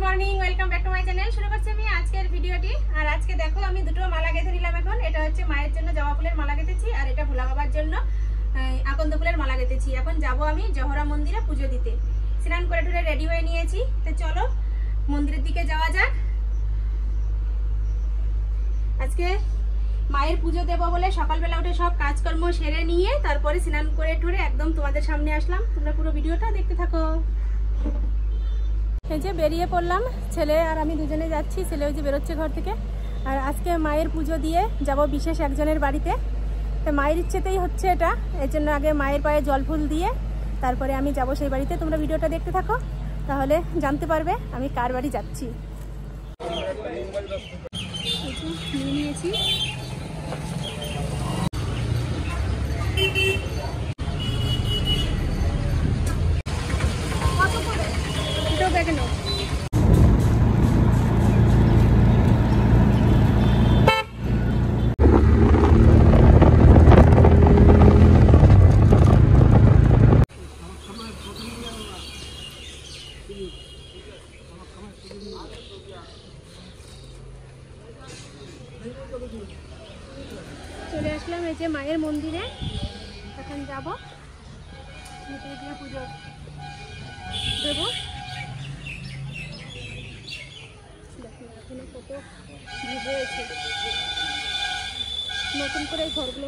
Morning, welcome back to my channel. শুরু করছি আমি আজকের ভিডিওটি। আর আজকে দেখো আমি দুটো মালা গেঁথে নিলাম। এখন এটা হচ্ছে মায়ের জন্য জবা ফুলের মালা গেঁথেছি, আর এটা ভোলা বাবার জন্য আকন্দ ফুলের মালা গেঁথেছি। এখন যাব আমি জহরা মন্দিরে পুজো দিতে। স্নান করে টুরে রেডি হয়ে নিয়েছি, তো চলো মন্দিরের দিকে যাওয়া যাক। আজকে মায়ের পুজো দেবো বলে সকালবেলা উঠে সব কাজকর্ম সেরে নিয়ে তারপরে স্নান করে টুরে একদম তোমাদের সামনে আসলাম। তোমরা পুরো ভিডিওটা দেখতে থাকো। এই যে বেরিয়ে পড়লাম, ছেলে আর আমি দুজনে যাচ্ছি। ছেলে ওই যে বেরোচ্ছে ঘর থেকে। আর আজকে মায়ের পুজো দিয়ে যাব বিশেষ একজনের বাড়িতে। তো মায়ের ইচ্ছেতেই হচ্ছে এটা, এর জন্য আগে মায়ের পায়ে জল ফুল দিয়ে তারপরে আমি যাব সেই বাড়িতে। তোমরা ভিডিওটা দেখতে থাকো, তাহলে জানতে পারবে আমি কার বাড়ি যাচ্ছি। নিয়ে নিয়েছি দেখেন। চলে আসলাম এই যে মায়ের মন্দিরে। এখন যাব দিয়ে পুজো দেবো। এখনো কত ভিড় রয়েছে, নতুন করে এই ঘরগুলো।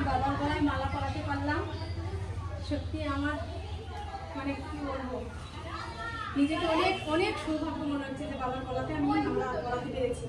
বাবার গলায় মালা পরাতে পারলাম, সত্যি আমার মানে কি বলবো, নিজেকে অনেক অনেক সৌভাগ্য মনে হচ্ছে যে বাবার গলাতে আমি মালা পরাতে পেরেছি।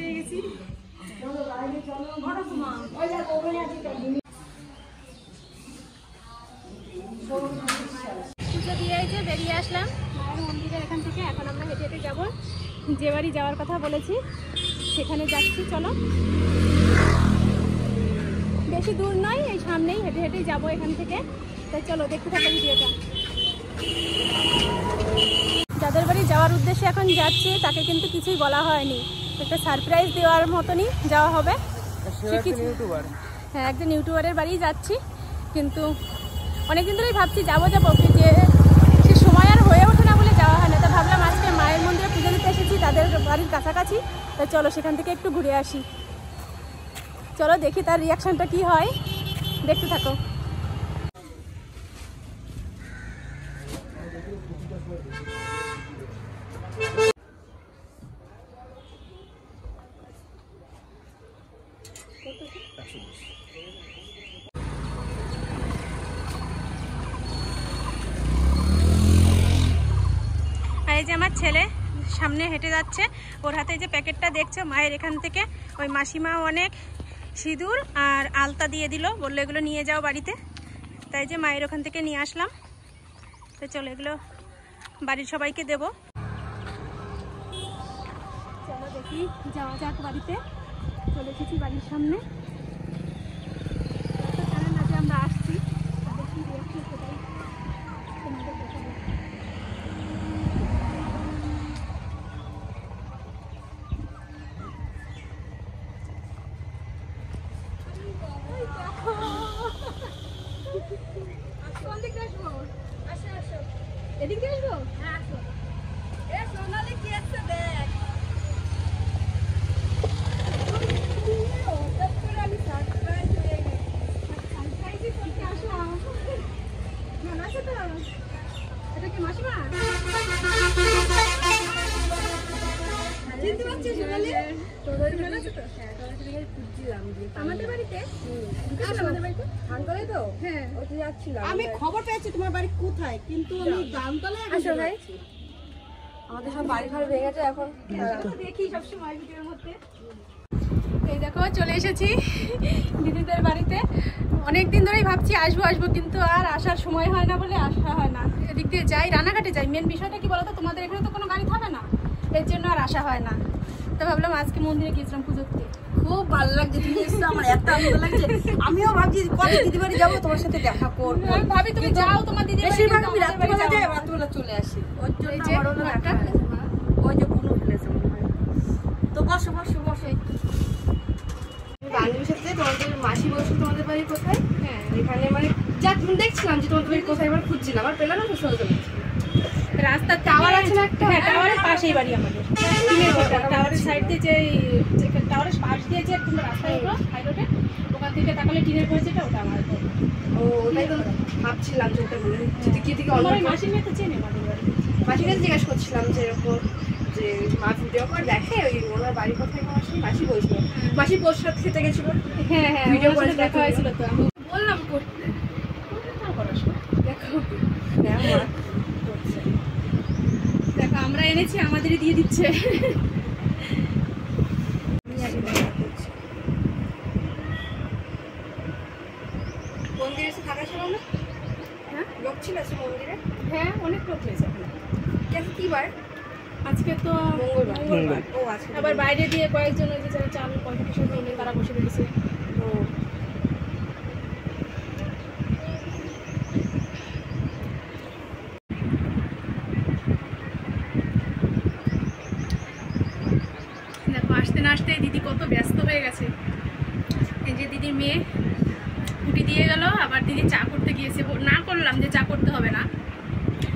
পেয়ে গেছি। পুজো দিয়ে যে বেরিয়ে আসলাম মায়ের মন্দিরের এখান থেকে। এখন আমরা হেঁটে হেঁটে যাবো যে বাড়ি যাওয়ার কথা বলেছি সেখানে যাচ্ছি। চলো, বেশি দূর নয়, এই সামনেই, হেঁটে হেঁটেই যাবো এখান থেকে। তাই চলো দেখতে থাকো ভিডিওটা। যাদের বাড়ি যাওয়ার উদ্দেশ্যে এখন যাচ্ছি তাকে কিন্তু কিছুই বলা হয়নি, একটা সারপ্রাইজ দেওয়ার মতনই যাওয়া হবে। হ্যাঁ, একজন ইউটিউবারের বাড়ি যাচ্ছি, কিন্তু অনেকদিন ধরেই ভাবছি যাবো যাবো, যে সে সময় আর হয়ে ওঠে না বলে যাওয়া হয় না। তা ভাবলাম আজকে মায়ের মন্দিরে পুজো দিতে এসেছি তাদের বাড়ির কাছাকাছি, তাই চলো সেখান থেকে একটু ঘুরে আসি। চলো দেখি তার রিয়াকশনটা কি হয়, দেখতে থাকো। এই যে আমার ছেলে সামনে হেঁটে যাচ্ছে, ওর হাতে যে প্যাকেটটা দেখছো মায়ের এখান থেকে ওই মাসিমা অনেক সিঁদুর আর আলতা দিয়ে দিল, বললো এগুলো নিয়ে যাও বাড়িতে। তাই যে মায়ের ওখান থেকে নিয়ে আসলাম। তো চলো এগুলো বাড়ির সবাইকে দেবো। চলো দেখি যাওয়া যাক বাড়িতে। চলে এসেছি বাড়ির সামনে, জানেন না যে আমরা আসছি। দেখি সেটাই তোমাদের দেখাবো। এদিক দিয়ে আসবো? হ্যাঁ আসো। এ সোনালি কি আছে দেখ। আমি সারপ্রাইজ হয়ে গেছি। সারপ্রাইজে করতে আসলাম। ভালো আছো তো? এটা কি মাসিমা? চিনতে পারছিস সোনালি? তোদের ভালো আছো তো? হ্যাঁ, তোদের থেকে খুঁজছিলাম যে আমাদের বাড়িতে। আমাদের বাড়িতে আঙ্কলে তো? হ্যাঁ, ওতে যাচ্ছিলাম। আমি খবর পেয়েছি তোমার বাড়ি কোথায়, কিন্তু আমি গামতলায় আসো ভাই। আমাদের সব বাড়ি ঘর ভেঙে গেছে এখন। দেখি সব সময় ভিডিওর মধ্যে। এই দেখো চলে এসেছি দিদিদের বাড়িতে। অনেকদিন ধরেই ভাবছি আসবো আসবো, কিন্তু আর আসার সময় হয় না বলে আসা হয় না। এদিক দিয়ে যাই, রানাঘাটে যাই। মেন বিষয়টা কি বলতো, তোমাদের এখানে তো কোনো গাড়ি থাকে না, এর জন্য আর আসা হয় না। তো ভাবলাম আজকে মন্দিরে গিয়েছিলাম পুজো দিতে। খুব ভালো লাগছে, তুমি এসছো, আমার এত আনন্দ লাগছে। আমিও ভাবছি কবে দিদি বাড়ি যাবো, তোমার সাথে দেখা করবো। আমি ভাবি তুমি যাও তোমার দিদি বাড়ি, বেশিরভাগ আমি রাত্রিবেলা যাই, রাত্রিবেলা চলে আসি। ওর জন্য আমারও দেখা ওই যে কোনো ফেলেছে মনে হয়। তো বসো বসো বসো। বান্ধবীর সাথে তোমাদের মাসি বলছো তোমাদের বাড়ি কোথায়। হ্যাঁ, এখানে মানে যা তুমি দেখছিলাম যে তোমাদের বাড়ি কোথায়, এবার খুঁজছিলাম, আর পেলাম না তো সোজা রাস্তার টাওয়ার আছে না একটা। হ্যাঁ, টাওয়ারের পাশেই বাড়ি আমাদের। টাওয়ারের সাইড দিয়ে যে টাওয়ারের পাশ দিয়ে যে তোমরা রাস্তায় উঠো হাই রোডে, ওখান থেকে তাকালে টিনের ঘর যেটা, ওটা আমার। ও ওটাই তো ভাবছিলাম যে ওটা বলে যদি কি থেকে অন্য মাসির মেয়ে তো চেনে আমাদের বাড়ি। মাসির কাছে জিজ্ঞাসা করছিলাম যে এরকম যে মা ভিডিও করে দেখে ওই ওনার বাড়ি কোথায়। মাসি বলছিল মাসি প্রসাদ খেতে গেছিল। হ্যাঁ হ্যাঁ, ভিডিও করে দেখা হয়েছিল, তো আমি বললাম করতে। দেখো দেখো আমরা এনেছি, আমাদেরই দিয়ে দিচ্ছে। মন্দিরে এসে থাকা ছিল না? হ্যাঁ, লোক ছিল মন্দিরে। হ্যাঁ, অনেক লোক হয়েছে এখানে। কি বার? আজকে তো মঙ্গলবার। ও আচ্ছা, আবার বাইরে দিয়ে কয়েকজন ওই যে যারা চাল পয়সা টয়সা দিয়ে তারা বসে রয়েছে। ও দেখো আসতে না আসতে দিদি কত ব্যস্ত হয়ে গেছে। এই যে দিদির মেয়ে কুটি দিয়ে গেল, আবার দিদি চা করতে গিয়েছে। না করলাম যে চা করতে হবে না,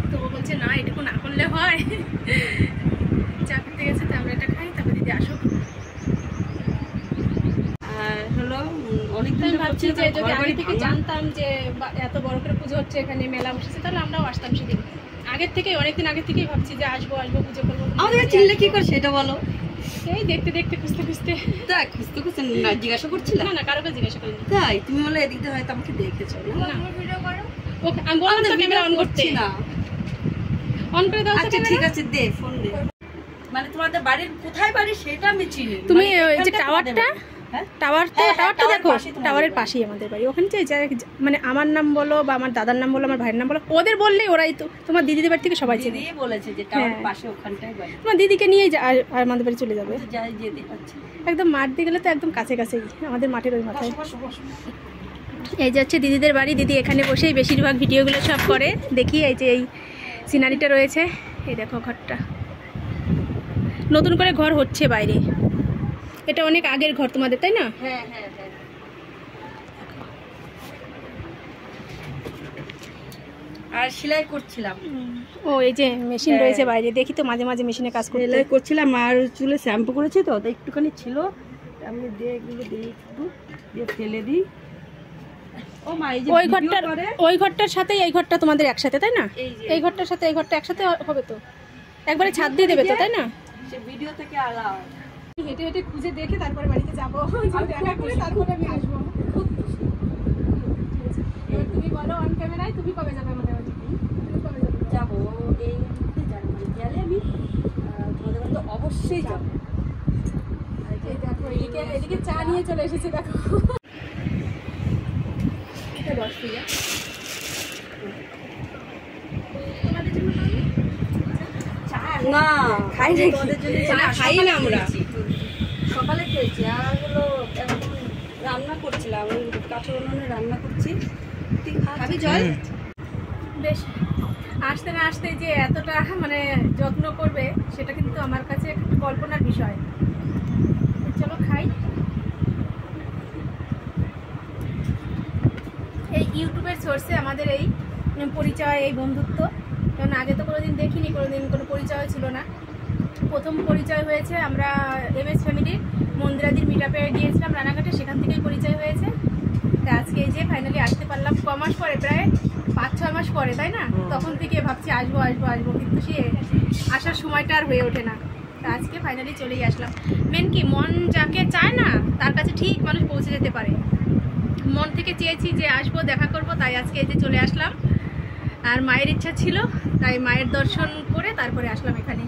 তো ও বলছে না এটুকু না করলে হয়। চা করতে গেছে, তো আমরা এটা খাই, তারপর দিদি আসো। হলো অনেকদিন ভাবছি যে যদি আগে থেকে জানতাম যে এত বড় করে পুজো হচ্ছে, এখানে মেলা বসেছে, তাহলে আমরাও আসতাম সেদিন। আগের থেকে অনেকদিন আগে থেকেই ভাবছি যে আসবো আসবো পুজো করবো। আমাদের চিনলে কি করে সেটা বলো। এই দেখতে দেখতে খুঁজতে খুঁজতে। তাই খুঁজতে খুঁজতে না জিজ্ঞাসা করছিলে? না না, কারোকে জিজ্ঞাসা করিনি। তাই তুমি বলে এদিক দিয়ে হয়তো আমাকে দেখেছো না? ভিডিও করো। ওকে আমি বললাম তো ক্যামেরা অন করতে না। অন করে দাও। আচ্ছা ঠিক আছে, দে ফোন দে। মানে তোমাদের বাড়ির কোথায় বাড়ি সেটা আমি চিনি। তুমি টাওয়ারটা, টাওয়ারটা দেখো, টাওয়ারের পাশেই আমাদের বাড়ি। ওখানে যে মানে আমার নাম বলো বা আমার দাদার নাম বলো, আমার ভাইয়ের নাম বলো, ওদের বললেই ওরাই তো, তোমার দিদিদের বাড়ি থেকে সবাই চেনে, বলেছে যে টাওয়ারের পাশে ওখানটাই বাড়ি। তোমার দিদিকে নিয়েই আর আমাদের বাড়ি চলে যাবে, যাই যেতে পারছি একদম মাঠ দিয়ে গেলে তো একদম কাছাকাছি আমাদের মাঠের ওই মাথায়। এই যে হচ্ছে দিদিদের বাড়ি। দিদি এখানে বসেই বেশিরভাগ ভিডিওগুলো সব করে দেখি। এই যে এই সিনারিটা রয়েছে, এই দেখো ঘরটা, নতুন করে ঘর হচ্ছে বাইরে। এটা অনেক আগের ঘর তোমাদের, তাই না? হ্যাঁ হ্যাঁ হ্যাঁ। আর সেলাই করছিলাম। ও এই যে মেশিন রয়েছে বাইরে, দেখি তো মাঝে মাঝে মেশিনে কাজ সেলাই করছিলাম। আর চুলে শ্যাম্পু করেছি তো, তাই একটুখানি ছিল, আমি দিয়ে এগুলো দিই, একটু দিয়ে ফেলে দিই। ও মা, এই যে ওই ঘরটার সাথে এই ঘরটা তোমাদের একসাথে, তাই না? এই ঘরটার সাথে এই ঘরটা একসাথে হবে তো, একবারে ছাদ দিয়ে দেবে তো, তাই না? সে ভিডিও থেকে আলাদা হেঁটে হেঁটে খুঁজে দেখে তারপরে বাড়িতে যাবো, দেখা করে তারপরে আমি আসবো। এবার তুমি বলো অন ক্যামেরায়, তুমি কবে যাবে আমাদের বাড়ি? যাবো, এই যাবো, গেলে আমি তোমাদের বাড়িতে অবশ্যই যাবো। এই দেখো এদিকে চা নিয়ে চলে এসেছি, দেখো। এটা বসতে যা তোমাদের জন্য না খাই না, তোমাদের জন্য খাই না আমরা, সকালে খেয়েছি। আর হলো এখন রান্না করছিলাম, কাঠের উনুনে রান্না করছি। খাবি জল? বেশ, আসতে না আসতে যে এতটা মানে যত্ন করবে, সেটা কিন্তু আমার কাছে একটু কল্পনার বিষয়। চলো খাই। এই ইউটিউবের সোর্সে আমাদের এই পরিচয়, এই বন্ধুত্ব, কারণ আগে তো কোনোদিন দেখিনি, কোনোদিন কোনো পরিচয় ছিল না। প্রথম পরিচয় হয়েছে আমরা MS ফ্যামিলির মন্দিরাদির মিটআপে গিয়েছিলাম রানাঘাটে, সেখান থেকেই পরিচয় হয়েছে। তা আজকে এই যে ফাইনালি আসতে পারলাম, ক মাস পরে, প্রায় 5-6 মাস পরে, তাই না? তখন থেকে ভাবছি আসবো আসবো আসবো, কিন্তু সে আসার সময়টা আর হয়ে ওঠে না। তা আজকে ফাইনালি চলেই আসলাম। মেন কি, মন যাকে চায় না তার কাছে ঠিক মানুষ পৌঁছে যেতে পারে। মন থেকে চেয়েছি যে আসবো, দেখা করব, তাই আজকে এই যে চলে আসলাম। আর মায়ের ইচ্ছা ছিল, তাই মায়ের দর্শন করে তারপরে আসলাম এখানে।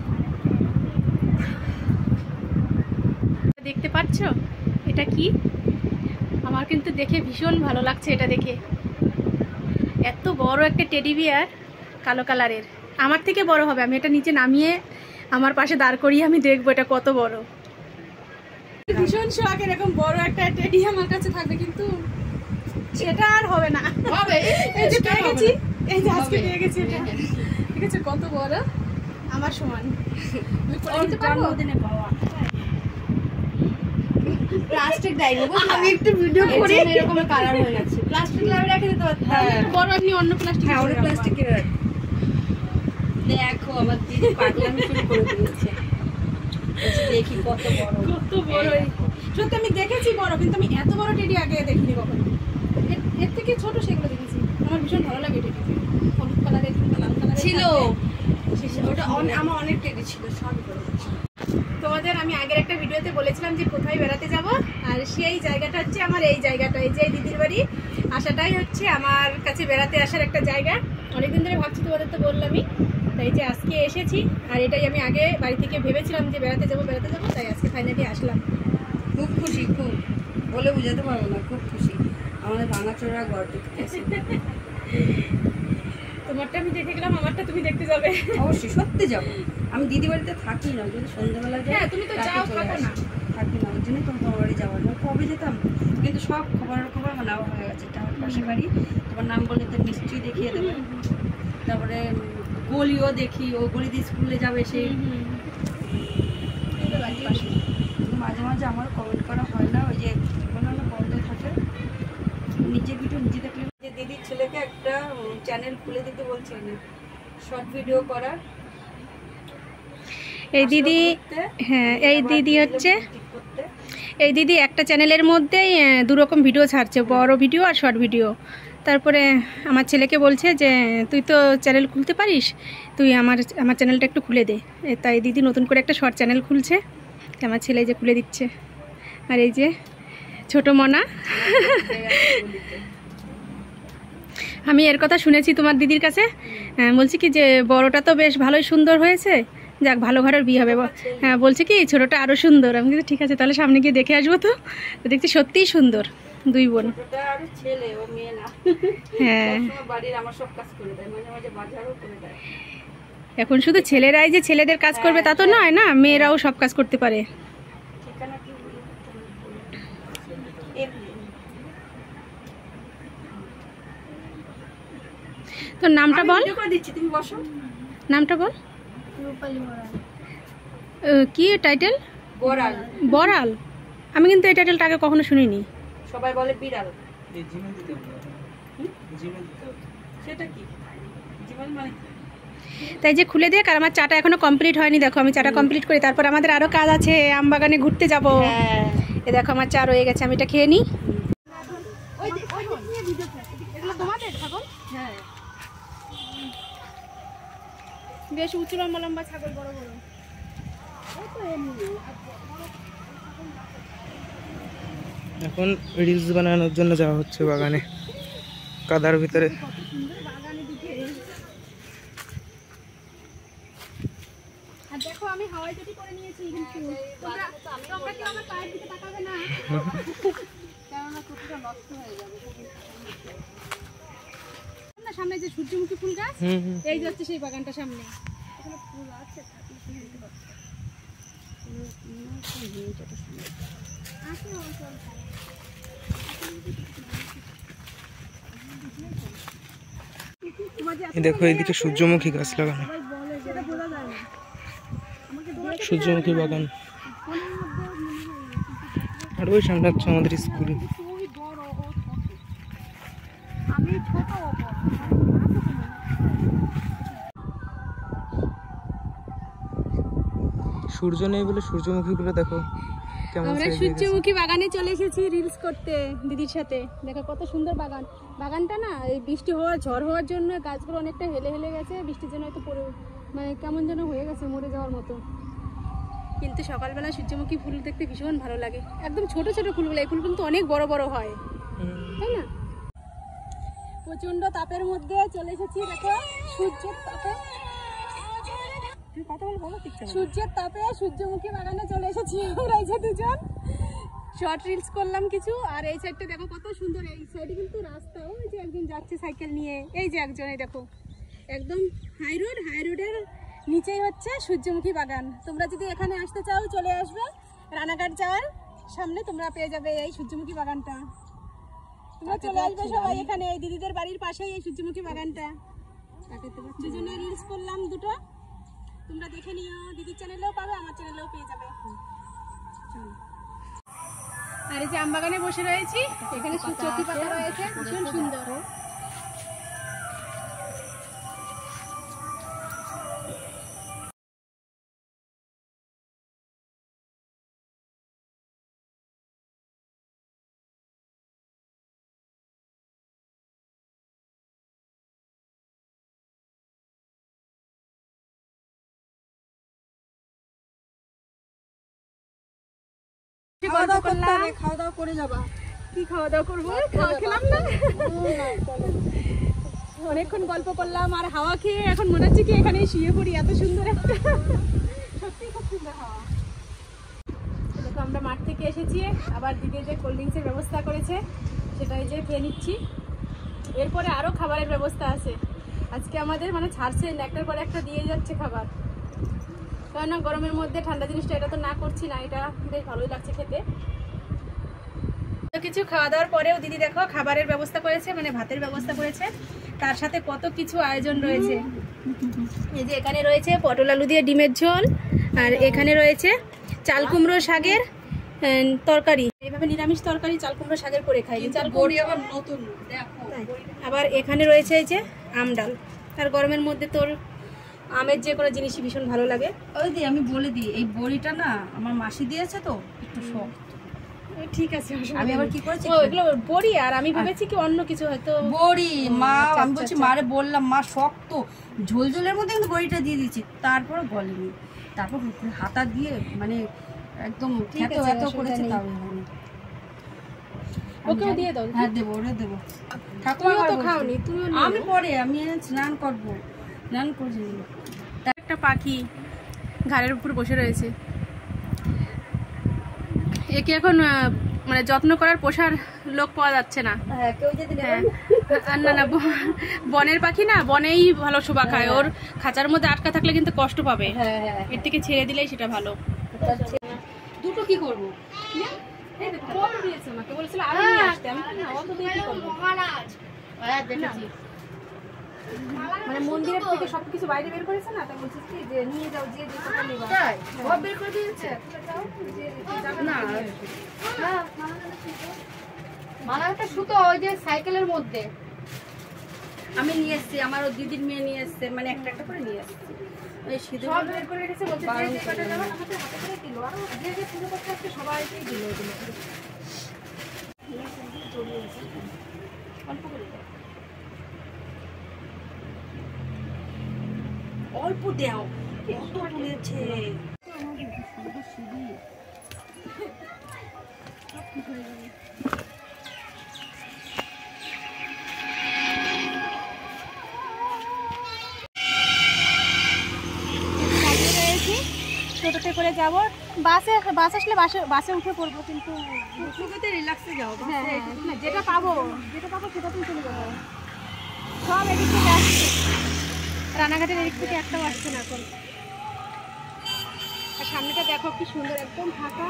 দেখতে পাচ্ছ এটা কি? আমার কিন্তু দেখে ভীষণ ভালো লাগছে। এটা দেখে এত বড় একটা টেডি বিয়ার, কালো কালারের, আমার থেকে বড় হবে। আমি এটা নিচে নামিয়ে আমার পাশে দাঁড় করিয়ে আমি দেখবো এটা কত বড়। ভীষণ শখ এরকম বড় একটা টেডি আমার কাছে থাকবে, কিন্তু সেটা আর হবে না। এই যে পেয়ে গেছি, এই যে আজকে পেয়ে গেছি এটা। ঠিক আছে, কত বড়, আমার সমান। জন্মদিনে পাওয়া প্লাস্টিক দেয়নি, আমি একটু ভিডিও করি, এরকম কালার হয়ে গেছে। প্লাস্টিক লাগিয়ে রেখে দিতে পারতাম, বড় এমনি অন্য প্লাস্টিক। হ্যাঁ, ওটা প্লাস্টিকের। দেখো আমার দিদি পাগলামি শুরু করে দিয়েছে। দেখি কত বড়, কত বড়। সত্যি আমি দেখেছি বড়, কিন্তু আমি এত বড় টেডি আগে দেখিনি কখনো। এর থেকে ছোট সেগুলো দেখেছি। আমার ভীষণ ভালো লাগে টেডি, হলুদ কালারের, লাল কালারের ছিল ওটা। আমার অনেক টেডি ছিল, সব তোমাদের আমি আগের একটা ভিডিওতে বলেছিলাম যে কোথায় বেড়াতে যাব, আর সেই জায়গাটা হচ্ছে আমার এই জায়গাটা। এই যে দিদির বাড়ি আসাটাই হচ্ছে আমার কাছে বেড়াতে আসার একটা জায়গা। অনেকদিন ধরে ভাবছি, তোমাদের তো বললামই, তাই যে আজকে এসেছি। আর এটাই আমি আগে বাড়ি থেকে ভেবেছিলাম যে বেড়াতে যাবো, তাই আজকে ফাইনালি আসলাম। খুব খুশি, খুব বলে বোঝাতে পারবো না, খুব খুশি। আমাদের ভাঙাচোরা ঘর দেখতে তোমারটা আমি দেখে গেলাম, আমারটা তুমি দেখতে যাবে। অবশ্যই, সত্যি যাবো। আমি দিদি বাড়িতে থাকি না, যদি সন্ধ্যাবেলা যাই। হ্যাঁ, তুমি তো যাও, থাকো না। থাকি না, ওই জন্যই তোমার বাড়ি যাওয়ার। কবে যেতাম, কিন্তু সব খবর নেওয়া হয়ে গেছে। আমার পাশে বাড়ি, তোমার নাম বললে তো নিশ্চয়ই দেখিয়ে দেবে। তারপরে গলিও দেখি, ও গলি দিয়ে স্কুলে যাবে সেই পাশে। মাঝে মাঝে আমার কমেন্ট করা হয় না, ওই যে কোনো বন্ধ থাকে। নিজের ভিডিও নিজে দেখলে, যে দিদির ছেলেকে একটা চ্যানেল খুলে দিতে বলছি আমি, শর্ট ভিডিও করার। এই দিদি, হ্যাঁ এই দিদি হচ্ছে, এই দিদি একটা চ্যানেলের মধ্যেই 2 রকম ভিডিও ছাড়ছে, বড় ভিডিও আর শর্ট ভিডিও। তারপরে আমার ছেলেকে বলছে যে তুই তো চ্যানেল খুলতে পারিস, তুই আমার চ্যানেলটা একটু খুলে দে। তাই দিদি নতুন করে একটা শর্ট চ্যানেল খুলছে, আমার ছেলে যে খুলে দিচ্ছে। আর এই যে ছোট মনা, আমি এর কথা শুনেছি তোমার দিদির কাছে, বলছি কি যে বড়টা তো বেশ ভালোই সুন্দর হয়েছে, যাক, ভালো ঘরের বিয়ে হবে। হ্যাঁ, বলছে কি ছোটটা আরো সুন্দর। আমি কিন্তু ঠিক আছে, তাহলে সামনে গিয়ে দেখে আসবো। তো দেখছি সত্যিই সুন্দর, 2 বোন। হ্যাঁ, এখন শুধু ছেলেরাই যে ছেলেদের কাজ করবে তা তো নয় না, মেয়েরাও সব কাজ করতে পারে। তোর নামটা বল, নামটা বল। কি টাইটেল? বড়াল। বড়াল? আমি কিন্তু এই টাইটেলটা আগে কখনো শুনিনি। সবাই বলে বিড়াল। সেটা কি জীবন মানে? তাই যে খুলে দেখ। আর আমার চাটা এখনো কমপ্লিট হয়নি, দেখো আমি চাটা কমপ্লিট করি, তারপর আমাদের আরো কাজ আছে, আম বাগানে ঘুরতে যাবো। এ দেখো আমার চা রয়ে গেছে, আমি এটা খেয়ে নিই। বেশ উঁচু লম্বা লম্বা ছাগল, বড় বড়। এখন রিলস বানানোর জন্য যাওয়া হচ্ছে বাগানে, কাদার ভিতরে। আর দেখো আমি হাওয়াই চটি করে নিয়েছি, কিন্তু তোমরা কি আমার পায়ের দিকে তাকাবে না? কেননা কুটিটা নষ্ট হয়ে যাবে। সামনে যে সূর্যমুখী ফুল গাছ, এই যাচ্ছে সেই বাগানটা সামনে। এখানে ফুল আছে, দেখো এইদিকে সূর্যমুখী গাছ লাগানো, সূর্যমুখী বাগান। আর ওই সামনে হচ্ছে আমাদের স্কুল। সূর্য নেই বলে সূর্যমুখী গুলো দেখো কেমন। আমরা সূর্যমুখী বাগানে চলে এসেছি রিলস করতে দিদির সাথে। দেখো কত সুন্দর বাগান। বাগানটা না এই বৃষ্টি হওয়ার, ঝড় হওয়ার জন্য গাছগুলো অনেকটা হেলে হেলে গেছে। বৃষ্টির জন্য হয়তো পড়ে, মানে কেমন যেন হয়ে গেছে, মরে যাওয়ার মতো। কিন্তু সকালবেলা সূর্যমুখী ফুল দেখতে ভীষণ ভালো লাগে। একদম ছোট ছোট ফুলগুলো, এই ফুল কিন্তু অনেক বড় বড় হয়, তাই না? প্রচন্ড তাপের মধ্যে চলে এসেছি। দেখো সূর্যের তাপে, সূর্যের তাপে সূর্যমুখী বাগানে চলে এসেছি আমরা। এই যে দুজন শর্ট রিলস করলাম কিছু। আর এই সাইডটা দেখো কত সুন্দর। এই সাইডে কিন্তু রাস্তা, ওই যে একজন যাচ্ছে সাইকেল নিয়ে, এই যে একজন, এই দেখো একদম হাই রোড। হাই রোডের নিচেই হচ্ছে সূর্যমুখী বাগান। তোমরা যদি এখানে আসতে চাও চলে আসবে, রানাঘাট যাওয়ার সামনে তোমরা পেয়ে যাবে এই সূর্যমুখী বাগানটা। তোমরা চলে আসবে সবাই এখানে, এই দিদিদের বাড়ির পাশেই এই সূর্যমুখী বাগানটা। দুজনে রিলস করলাম দুটো, তোমরা দেখে নিও। দিদির চ্যানেলেও পাবে, আমার চ্যানেলেও পেয়ে যাবে। আর এই যে আম বাগানে বসে রয়েছি, এখানে চটি পাতা রয়েছে, ভীষণ সুন্দর। খাওয়া দাওয়া করে যাবা? কি খাওয়া দাওয়া করবো? খেলাম না, অনেকক্ষণ গল্প করলাম আর হাওয়া খেয়ে এখন মনে হচ্ছে কি এখানে শুয়ে পড়ি। এত সুন্দর একটা, সত্যি খুব সুন্দর হাওয়া। দেখো আমরা মাঠ থেকে এসেছি, আবার দিদি যে কোল্ড ড্রিঙ্কসের ব্যবস্থা করেছে সেটাই যে খেয়ে নিচ্ছি। এরপরে আরো খাবারের ব্যবস্থা আছে আজকে আমাদের, মানে ছাড়ছে একটার পর একটা দিয়ে যাচ্ছে খাবার। কেননা গরমের মধ্যে ঠান্ডা জিনিসটা এটা তো না করছি না, এটা বেশ ভালোই লাগছে খেতে। কিছু খাওয়া দাওয়ার পরেও দিদি দেখো খাবারের ব্যবস্থা করেছে, মানে ভাতের ব্যবস্থা করেছে, তার সাথে কত কিছু আয়োজন রয়েছে। এই যে এখানে রয়েছে পটল আলু দিয়ে ডিমের ঝোল, আর এখানে রয়েছে চাল কুমড়ো শাকের তরকারি। এইভাবে নিরামিষ তরকারি চাল কুমড়ো শাকের করে খাই। আবার এখানে রয়েছে এই যে আম ডাল। আর গরমের মধ্যে তোর আমের যে কোনো জিনিসই ভীষণ ভালো লাগে। ওই দি আমি বলে দিই, এই বড়িটা না আমার মাসি দিয়েছে তো একটু শক্ত। ঠিক আছে, আমি আবার কি করেছি, এগুলো বড়ি, আর আমি ভেবেছি কি অন্য কিছু হয়তো বড়ি। মা আমি বলছি মারে বললাম মা শক্ত, ঝোল ঝোলের মধ্যে কিন্তু বড়িটা দিয়ে দিচ্ছি, তারপরে গলেনি। তারপর হাতা দিয়ে মানে একদম এত করেছে, তাও হয়নি। ওকেও দিয়ে দাও। হ্যাঁ দেবো, ওরে দেবো। ঠাকুমা তো খাওনি, তুমিও আমি পরে আমি স্নান করবো, স্নান করছি। একটা পাখি ঘাড়ের উপর বসে রয়েছে। একে এখন মানে যত্ন করার পোষার লোক পাওয়া যাচ্ছে না। হ্যাঁ, কেউ যদি হ্যাঁ, আর না না বনের পাখি না, বনেই ভালো শোভা খায়। ওর খাঁচার মধ্যে আটকা থাকলে কিন্তু কষ্ট পাবে। হ্যাঁ হ্যাঁ, এর থেকে ছেড়ে দিলেই সেটা ভালো। দুটো কি করবো? মানে মন্দিরের থেকে সবকিছু বাইরে বের করেছে না, তাই বলছিস কি যে নিয়ে যাও, যে যেটা নেবা। সব বের করে দিয়েছে না। মালাটা সুতো ওই যে সাইকেলের মধ্যে আমি নিয়ে এসছি, আমার ও দিদির মেয়ে নিয়ে এসছে, মানে একটা একটা করে নিয়ে এসছি। ওই সিঁদুর সব বের করে রেখেছে, বলছে যে যে কটা যাবে আমাদের হাতে করে দিল, আর যে যে পুজো করতে আসছে সবাইকেই দিল এগুলো। অল্প করে দাও। অল্প দেও, কত তুলেছে। টোটোতে করে যাব, বাসে আসলে বাসে উঠে পড়বো, কিন্তু টোটোতে রিল্যাক্সে যাও। হ্যাঁ না, যেটা পাবো সেটাতেই চলে যাবো। সব এদিক থেকে আসছে, রানাঘাটের এদিক থেকে একটাও আসছে না এখন। আর সামনেটা দেখো কি সুন্দর, একদম ফাঁকা,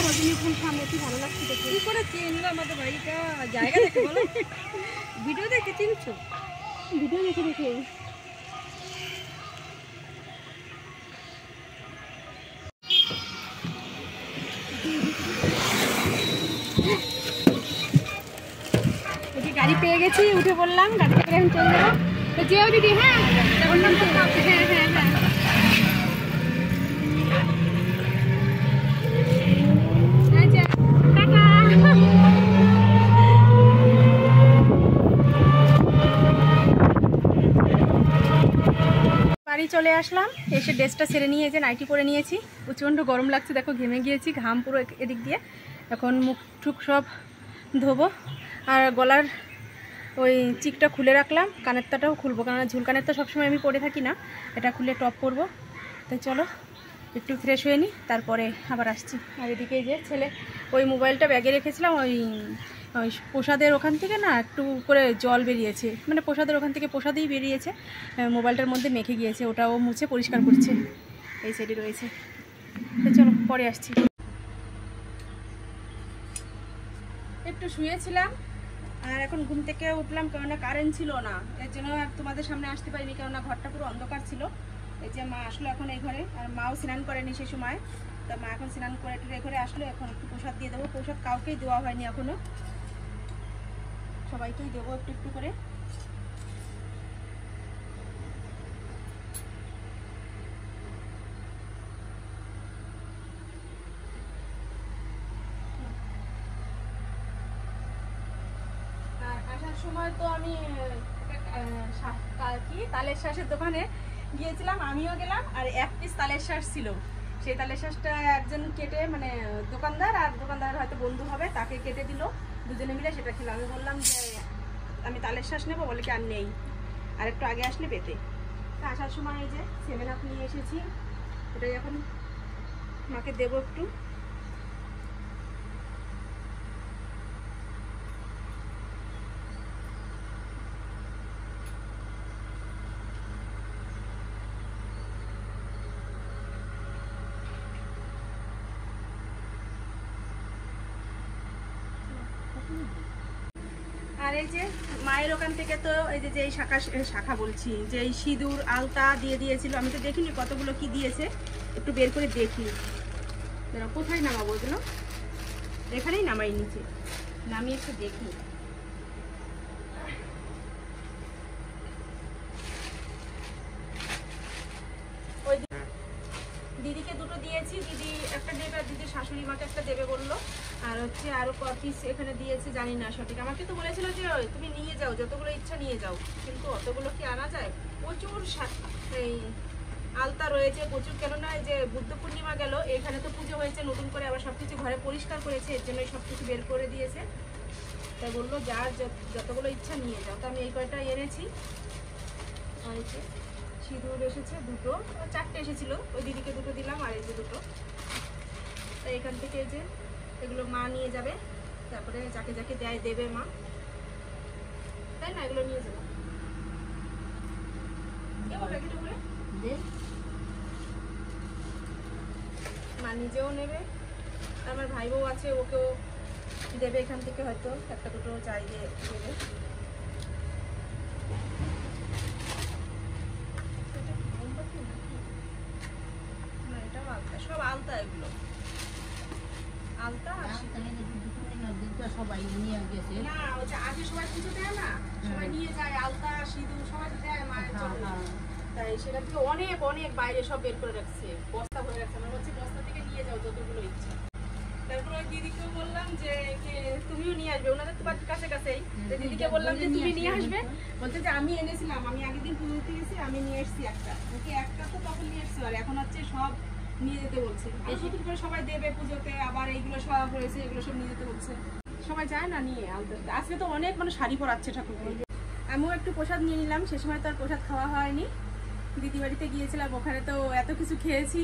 রজনী ফুল সামনে, কি ভালো লাগছে দেখে। কি করে চিনলো আমাদের বাড়িটা? জায়গা দেখে বলো, ভিডিও দেখে চিনছো? ভিডিও দেখে দেখে গাড়ি পেয়ে গেছি, উঠে পড়লাম, গাড়িতে করে আমি চলে যাবো। তো যেও দিদি। হ্যাঁ বললাম তো। হ্যাঁ হ্যাঁ হ্যাঁ, আচ্ছা টাটা। বাড়ি চলে আসলাম, এসে ড্রেসটা সেরে নিয়ে যে নাইটি পরে নিয়েছি। প্রচণ্ড গরম লাগছে, দেখো ঘেমে গিয়েছি, ঘাম পুরো এদিক দিয়ে। এখন মুখ টুক সব ধোবো, আর গলার ওই চিকটা খুলে রাখলাম, কানেরটাও খুলবো, কারণ ঝুল কানেরটা সবসময় আমি পরে থাকি না, এটা খুলে টপ করবো। তাই চলো একটু ফ্রেশ হয়ে নিই, তারপরে আবার আসছি। আর এদিকে যে ছেলে ওই মোবাইলটা ব্যাগে রেখেছিলাম, ওই প্রসাদের ওখান থেকে না একটু করে জল বেরিয়েছে, মানে প্রসাদের ওখান থেকে প্রসাদেই বেরিয়েছে, মোবাইলটার মধ্যে মেখে গিয়েছে, ওটাও মুছে পরিষ্কার করছে, এই সাইডে রয়েছে। তো চলো পরে আসছি। একটু শুয়েছিলাম, আর এখন ঘুম থেকে উঠলাম, কেননা কারেন্ট ছিল না, এর জন্য আর তোমাদের সামনে আসতে পারিনি, কেননা ঘরটা পুরো অন্ধকার ছিল। এই যে মা আসলো এখন এই ঘরে, আর মাও স্নান করেনি সে সময়, তা মা এখন স্নান করে একটু এই ঘরে আসলো। এখন একটু প্রসাদ দিয়ে দেবো, প্রসাদ কাউকেই দেওয়া হয়নি এখনো, সবাইকেই দেবো একটু একটু করে। আসার সময় তো আমি কি তালের শাঁসের দোকানে গিয়েছিলাম, আমিও গেলাম, আর 1 পিস তালের শাঁস ছিল। সেই তালের শাঁসটা একজন কেটে, মানে দোকানদার আর দোকানদার হয়তো বন্ধু হবে, তাকে কেটে দিল, দুজনে মিলে সেটা খেলাম। আমি বললাম যে আমি তালের শাঁস নেবো, বলে কি আর নেই, আর একটু আগে আসলে পেতে। তা আসার সময় এই যে 7 আপ নিয়ে এসেছি, ওটাই এখন মাকে দেবো একটু। আর এই যে মায়ের ওখান থেকে তো এই যে এই শাখা বলছি, যে এই সিঁদুর আলতা দিয়ে দিয়েছিল, আমি তো দেখিনি কতগুলো কি দিয়েছে, একটু বের করে দেখি। কোথায় নামাবো এগুলো? এখানেই নামাই, নিচে নামিয়ে একটু দেখি। দিদিকে দুটো দিয়েছি, দিদি একটা দেবে, আর দিদির শাশুড়ি মাকে একটা দেবে বললো। আর হচ্ছে আরো পিস এখানে দিয়েছে, জানি না সঠিক। আমাকে তো বলেছিল যে তুমি নিয়ে যাও, যতগুলো ইচ্ছা নিয়ে যাও, কিন্তু অতগুলো কি আনা যায়? প্রচুর এই আলতা রয়েছে প্রচুর, কেননা এই যে বুদ্ধ পূর্ণিমা গেল, এখানে তো পুজো হয়েছে, নতুন করে আবার সবকিছু ঘরে পরিষ্কার করেছে, এর জন্য সবকিছু বের করে দিয়েছে। তাই বললো যার যতগুলো ইচ্ছা নিয়ে যাও। তো আমি এই কয়টা এনেছি। আর সিঁদুর এসেছে দুটো, 4টে এসেছিল, ওই দিদিকে দুটো দিলাম আর এই যে দুটো। তাই এখান থেকে এই যে এগুলো মা নিয়ে যাবে, তারপরে যাকে যাকে দেয় দেবে মা, তাই না? এগুলো নিয়ে যাবো মা নিজেও নেবে, আমার ভাই বউ আছে ওকেও দেবে এখান থেকে, হয়তো একটা দুটো চাইলে দেবে। সব আলতা, এগুলো আলতা সবাই নিয়ে গেছে না, ওই যে আগে সবাই পুজো দেয় না, সবাই নিয়ে যায় আলতা সিঁদুর সবাই দেয় মায়ের জন্য, তাই সেটা থেকে অনেক অনেক বাইরে সব বের করে রাখছে, বস্তা ভরে রাখছে। আমার হচ্ছে বস্তা থেকে নিয়ে যাও যতগুলো ইচ্ছা। তারপর ওই দিদিকেও বললাম যে তুমিও নিয়ে আসবে, ওনাদের তো বাড়ির কাছে কাছেই, দিদিকে বললাম যে তুমি নিয়ে আসবে, বলতে যে আমি এনেছিলাম, আমি আগের দিন পুজো দিতে গেছি, আমি নিয়ে এসেছি একটা, ওকে একটা তো তখন নিয়ে এসছি, আর এখন হচ্ছে সব নিয়ে যেতে বলছে, নতুন করে সবাই দেবে পুজোতে, আবার এইগুলো সব রয়েছে এগুলো সব নিয়ে যেতে বলছে, সবাই যায় না নিয়ে আনতে। আজকে তো অনেক মানে শাড়ি পরাচ্ছে ঠাকুরকে। আমিও একটু প্রসাদ নিয়ে নিলাম, সে সময় তো আর প্রসাদ খাওয়া হয়নি, দিদি বাড়িতে গিয়েছিলাম, ওখানে তো এত কিছু খেয়েছি,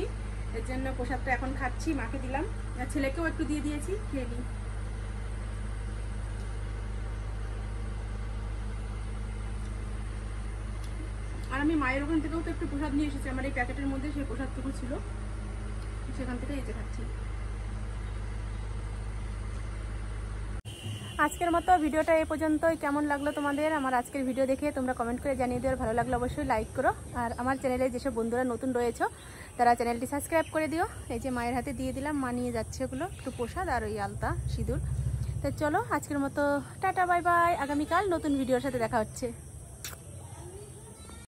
এর জন্য প্রসাদটা এখন খাচ্ছি, মাকে দিলাম আর ছেলেকেও একটু দিয়ে দিয়েছি, খেয়ে নিই। আর আমি মায়ের ওখান থেকেও তো একটু প্রসাদ নিয়ে এসেছি, আমার এই প্যাকেটের মধ্যে সেই প্রসাদটুকু ছিল, সেখান থেকে এই যে খাচ্ছি। আজকের মতো ভিডিওটা এই পর্যন্তই। কেমন লাগলো তোমাদের আমার আজকের ভিডিও দেখে তোমরা কমেন্ট করে জানিয়ে দিও, ভালো লাগলে অবশ্যই লাইক করো, আর আমার চ্যানেলে যেসব বন্ধুরা নতুন রয়েছে তারা চ্যানেলটি সাবস্ক্রাইব করে দিও। এই যে মায়ের হাতে দিয়ে দিলাম, মা নিয়ে যাচ্ছে ওগুলো, একটু প্রসাদ আর ওই আলতা সিঁদুর। তো চলো আজকের মতো টাটা, বাই বাই, আগামীকাল নতুন ভিডিওর সাথে দেখা হচ্ছে।